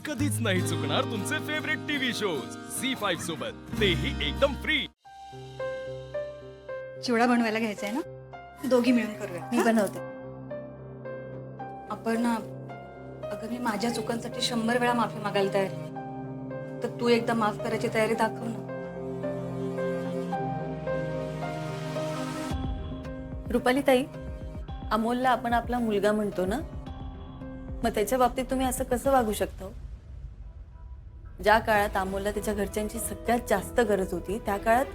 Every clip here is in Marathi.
कधीच नाही चुकणार तुमचे फेवरेट टीव्ही शोज झी5 सोबत, तेही एकदम फ्री. चिवडा बनवायला घ्यायचा आहे ना, दोघी मिळून करूया. मी बनवते. आपण ना, अगं मी माझ्या चुकांसाठी 100 वेळा माफी मागायला तयार आहे. तर तू एकदा माफ करायची तयारी दाखव ना. रुपाली ताई, अमोलला आपण आपला मुलगा म्हणतो ना, मग त्याच्या बाबतीत तुम्ही असं कसं वागू शकता? ज्या काळात अमोलला त्याच्या घरच्यांची सगळ्यात जास्त गरज होती, त्या काळात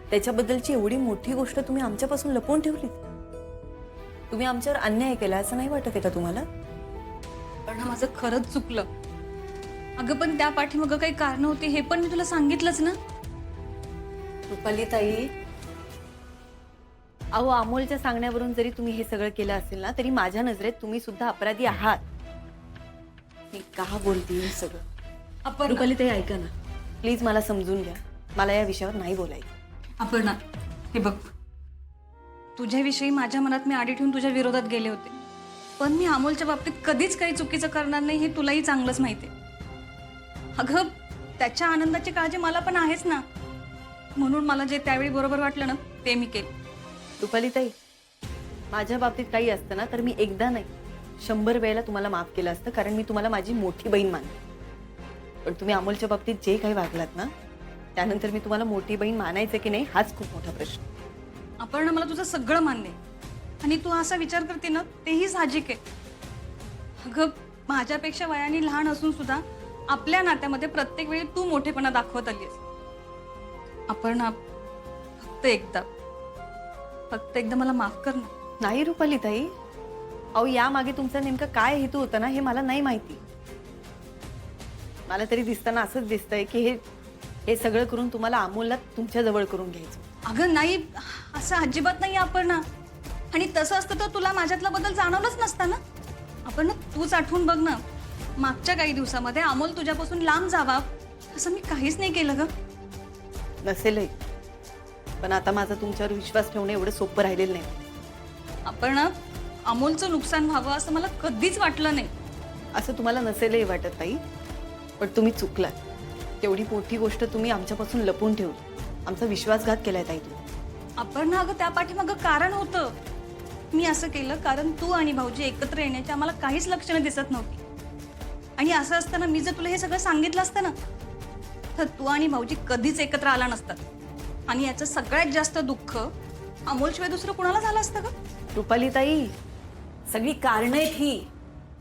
त्याच्याबद्दलची एवढी मोठी गोष्ट तुम्ही आमच्यापासून लपवून ठेवली. तुम्ही आमच्यावर अन्याय केला असं नाही वाटत आहे का तुम्हाला? पण हा माझं खरंच चुकलं. अगं पण त्या पाठीमागं काही कारण होती हे पण मी तुला सांगितलंच ना. रुपाली ताई, अहो अमोलच्या सांगण्यावरून जरी तुम्ही हे सगळं केलं असेल ना, तरी माझ्या नजरेत तुम्ही सुद्धा अपराधी आहात. मी का बोलते सगळं? आपण रुपाली ताई ऐका ना, प्लीज मला समजून घ्या. मला या विषयावर नाही बोलायचं. अपर्णा, हे बघ, तुझ्याविषयी माझ्या मनात मी आडी ठेवून तुझ्या विरोधात गेले होते, पण मी अमोलच्या बाबतीत कधीच काही चुकीचं करणार नाही हे तुलाही चांगलंच माहिती आहे. अगं त्याच्या आनंदाची काळजी मला पण आहेच ना, म्हणून मला जे त्यावेळी बरोबर वाटलं ना ते मी केलं. रुपाली ताई, माझ्या बाबतीत काही असतं ना तर मी एकदा नाही 100 वेळेला तुम्हाला माफ केलं असतं, कारण मी तुम्हाला माझी मोठी बहीण मानते. पण तुम्ही अमोलच्या बाबतीत जे काही वागलात ना, त्यानंतर मी तुम्हाला मोठी बहीण मानायचं की नाही हाच खूप मोठा प्रश्न. अपर्णा, मला तुझं सगळं मान्य आहे आणि तू असा विचार करते ना तेही साहजिक आहे. अगं माझ्यापेक्षा वयाने लहान असून सुद्धा आपल्या नात्यामध्ये प्रत्येक वेळी तू मोठेपणा दाखवत आलीस. अपर्णा, फक्त एकदा मला माफ कर ना. नाही रुपाली ताई, अहो यामागे तुमचा नेमका काय हेतू होता ना हे मला नाही माहिती. मला तरी दिसताना असंच दिसतंय की हे सगळं करून तुम्हाला अमोलला तुमच्या जवळ करून घ्यायचं. अगं नाही, असं अजिबात नाही अपर्णा. आणि तसं असतं तर तुला माझ्यातला बदल जाणवलंच नसता ना. अपर्णा, तूच आठवून बघ ना, मागच्या काही दिवसामध्ये अमोल तुझ्यापासून लांब जावा असं मी काहीच नाही केलं ग. नसेलही, पण आता माझा तुमच्यावर विश्वास ठेवणं एवढं सोपं राहिलेलं नाही. अपर्णा, अमोलचं नुकसान व्हावं असं मला कधीच वाटलं नाही. असं तुम्हाला नसेलही वाटत ताई, पण तुम्ही चुकलात. तेवढी मोठी गोष्ट तुम्ही आमच्यापासून लपवून ठेवली, आमचा विश्वासघात केलाय ताई तुम्ही. अपर्णा, अगं त्या पाठीमागं कारण होतं. मी असं केलं कारण तू आणि भाऊजी एकत्र येण्याची आम्हाला काहीच लक्षणं दिसत नव्हती. आणि असं असताना मी जर तुला हे सगळं सांगितलं असतं ना, तर तू आणि भाऊजी कधीच एकत्र आला नसतात. आणि याचं सगळ्यात जास्त दुःख अमोलशिवाय दुसरं कुणाला झालं असतं का? रुपाली ताई, सगळी कारणं आहेत ही.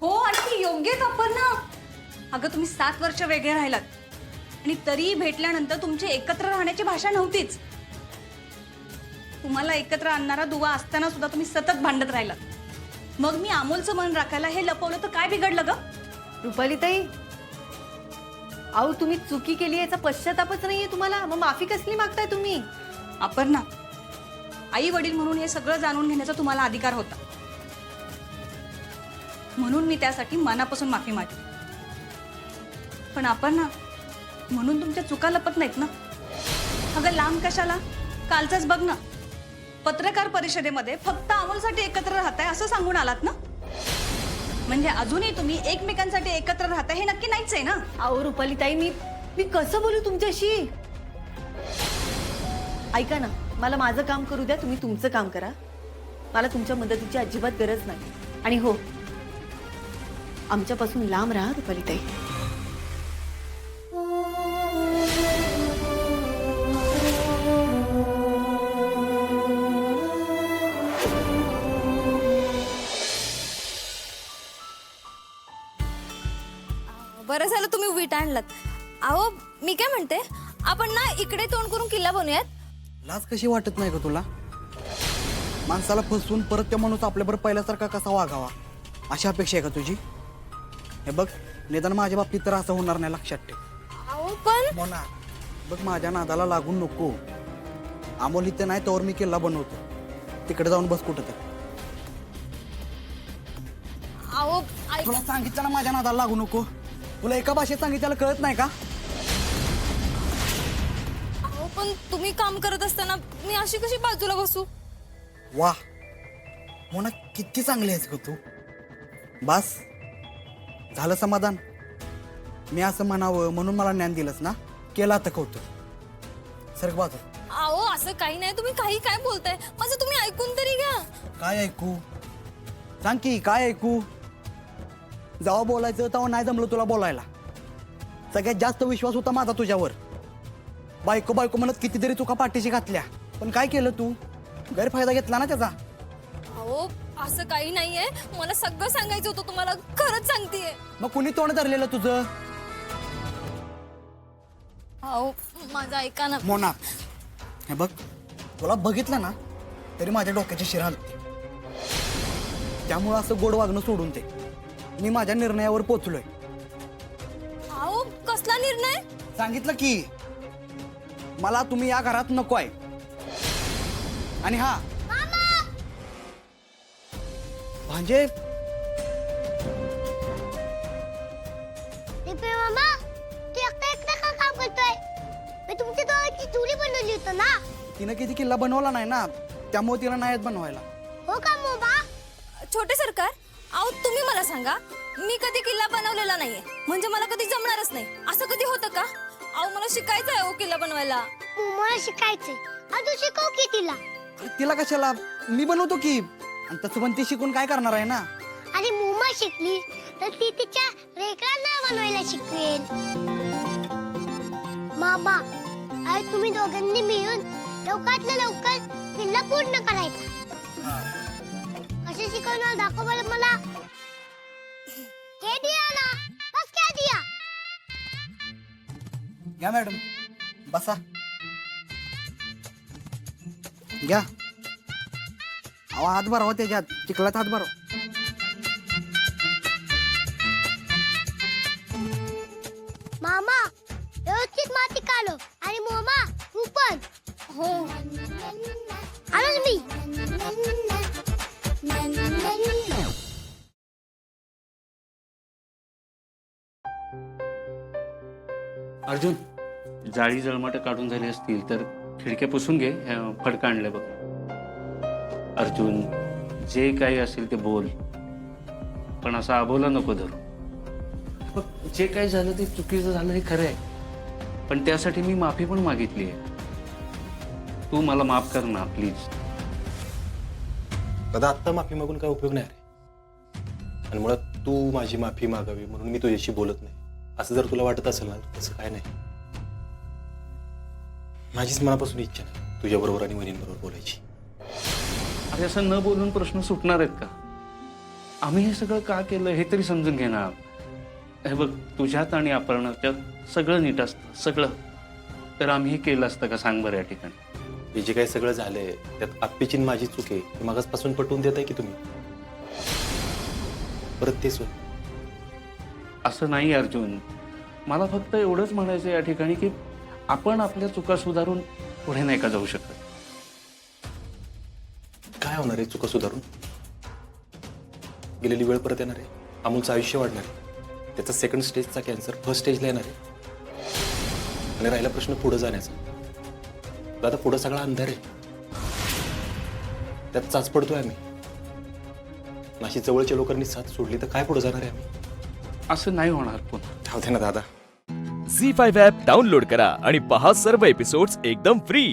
हो, आणि ती योग्य आहेत अपर्णा. अगं तुम्ही 7 वर्ष वेगळे राहिलात आणि तरीही भेटल्यानंतर तुमची एकत्र राहण्याची भाषा नव्हतीच. तुम्हाला एकत्र आणणारा दुवा असताना सुद्धा तुम्ही सतत भांडत राहिलात. मग मी अमोलचं मन राखायला हे लपवलं तर काय बिघडलं ग? रुपाली ताई, अहो तुम्ही चुकी केली याचा पश्चातापच नाहीये तुम्हाला, मग माफी कसली मागताय तुम्ही? अपर्णा, आई वडील म्हणून हे सगळं जाणून घेण्याचा तुम्हाला अधिकार होता, म्हणून मी त्यासाठी मनापासून माफी मागली. पण अपर्णा, म्हणून तुमच्या चुका लपत नाहीत ना. अगं लांब कशाला, कालचंच बघ ना, पत्रकार परिषदेमध्ये फक्त अमोलसाठी एकत्र राहताय असं सांगून आलात ना. म्हणजे अजूनही तुम्ही एकमेकांसाठी एकत्र राहताय हे नक्की नाहीच आहे ना. अहो रुपाली ताई, मी कसं बोलू तुमच्याशी? ऐका ना, मला माझं काम करू द्या, तुम्ही तुमचं काम करा. मला तुमच्या मदतीची अजिबात गरज नाही. आणि हो, आमच्यापासून लांब राहा रुपाली ताई. बरं झालं तुम्ही वीट आणलात. अहो मी काय म्हणते, आपण ना इकडे तोंड करून किल्ला बनवूयात. लाज कशी वाटत नाही का तुला? माणसाला फसवून परत त्या माणूस आपल्याबरोबर पहिल्यासारखा कसा वागावा अशी अपेक्षा आहे का तुझी? हे बघ, निदान माझ्या बाबतीत तर असं होणार नाही, लक्षात ठेव. अहो पण मोना, बघ माझ्या नादाला लागून नको. अमोल इथे नाही तोवर मी किल्ला बनवतो. तिकडे जाऊन बस कुठं तर. अहो तुला सांगितलं ना माझ्या नादाला लागू नको. तुला एका भाषेत सांगितल्याला कळत नाही का? अहो पण तुम्ही काम करत असताना मी अशी कशी बाजूला बसू? वाह मोना, किती चांगली आहेस ग तू. बस झालं समाधान. मी असं म्हणावं म्हणून मला ज्ञान दिलंस ना, केलं आता कौतुक. सरक बाजू. अहो असं काही नाही, तुम्ही काही काय बोलताय, माझं तुम्ही ऐकून तरी घ्या. काय ऐकू? सांग की काय ऐकू? जेव्हा बोलायचं तेव्हा नाही जमलं तुला बोलायला. सगळ्यात जास्त विश्वास होता माझा तुझ्यावर. बायको बायको म्हणत कितीतरी चुका पाठीशी घातल्या, पण काय केलं तू? गैरफायदा घेतला ना त्याचा. अहो असं काही नाहीये, मला सगळं सांगायचं होतं तुम्हाला, खरंच सांगतेय. मग कुणी तोंड धरलेलं तुझं? अहो माझं ऐका ना. मोना, हे बघ, तुला बघितलं ना तरी माझ्या डोक्याची शिर हलते. त्यामुळं असं गोड वागणं सोडून दे. मी माझ्या निर्णयावर पोचलोय. अहो कसला निर्णय? सांगितलं की मला तुम्ही या घरात नको आहे. आणि हा म्हणजे मामा, तू एकटा एकटा का काम करतोय? मी तुमच्या दोघांची जोडी बनवली होती ना. तिनं किती किल्ला बनवला नाही ना, त्यामुळे तिला नाही येत बनवायला. हो का मोबा? छोटे सरकार, अहो तुम्ही मला सांगा, मी कधी किल्ला बनवलेला नाहीये, म्हणजे मला कधी जमणारच नाही, असं कधी होतं का? अहो मला शिकायचं आहे हो किल्ला बनवायला. मोमाला शिकायचंय. तू शिकव की तिला. अरे तिला कशाला, मी बनवतो की. आणि तसं पण ती शिकून काय करणार आहे ना. आणि मोमा शिकली तर ती तिच्या रेखरांना बनवायला शिकवेल. मामा, आज तुम्ही दोघांनी मिळून लवकरात लवकर किल्ला पूर्ण करायचा. कसं शिकवणार दाखव बरं मला. के दिया ना, बस क्या दिया. घ्या मॅडम, बसा. घ्या. अहो हात भरावा त्याच्यात, चिखलात हात भरावा. मामा, व्यवस्थित माती काढो. आणि मोमा तू पण. हो आलोच मी. अर्जुन, जाळी जळमाट काढून झाली असतील तर खिडक्या पुसून घे. फडका आणलाय बघ. अर्जुन, जे काही असेल ते बोल, पण असा आबोला नको धरू. बघ, जे काही झालं ते चुकीचं झालं हे खरं आहे, पण त्यासाठी मी माफी पण मागितली आहे. तू मला माफ कर ना प्लीज. दादा, आत्ता माफी मागून काय उपयोग नाही रे. आणि मुळात तू माझी माफी मागावी म्हणून मी तुझ्याशी बोलत नाही, असं जर तुला वाटत असेल ना, तसं काय नाही. माझीच मनापासून इच्छा नाही तुझ्याबरोबर आणि वहिनींबरोबर बोलायची. अरे असं न बोलून प्रश्न सुटणार आहेत का? आम्ही हे सगळं का केलं हे तरी समजून घे ना. हे बघ, तुझ्यात आणि अपर्णाच्यात सगळं नीट असतं, सगळं. तर आम्ही हे केलं असतं का सांग बरं या ठिकाणी? हे जे काही सगळं झालंय त्यात आप्पीची आणि माझी चूक आहे हे मागासपासून पटवून देत आहे की तुम्ही परत तेच होय. असं नाही अर्जुन, मला फक्त एवढंच म्हणायचं या ठिकाणी की आपण आपल्या चुका सुधारून पुढे नाही का जाऊ शकत? काय होणार आहे चुका सुधारून? गेलेली वेळ परत येणार आहे. अमोलचं आयुष्य वाढणार आहे. त्याचा सेकंड स्टेजचा कॅन्सर फर्स्ट स्टेजला येणार आहे. आणि राहिला प्रश्न पुढे जाण्याचा. दादा, पुढं सगळा अंधार आहे, त्यात चाच पडतोय आम्ही. नाशी जवळच्या लोकांनी साथ सोडली तर काय पुढे जाणार आहे आम्ही? असं नाही होणार पुन्हा. राहू दे ना दादा. झी5 ॲप डाउनलोड करा आणि पहा सर्व एपिसोड्स एकदम फ्री.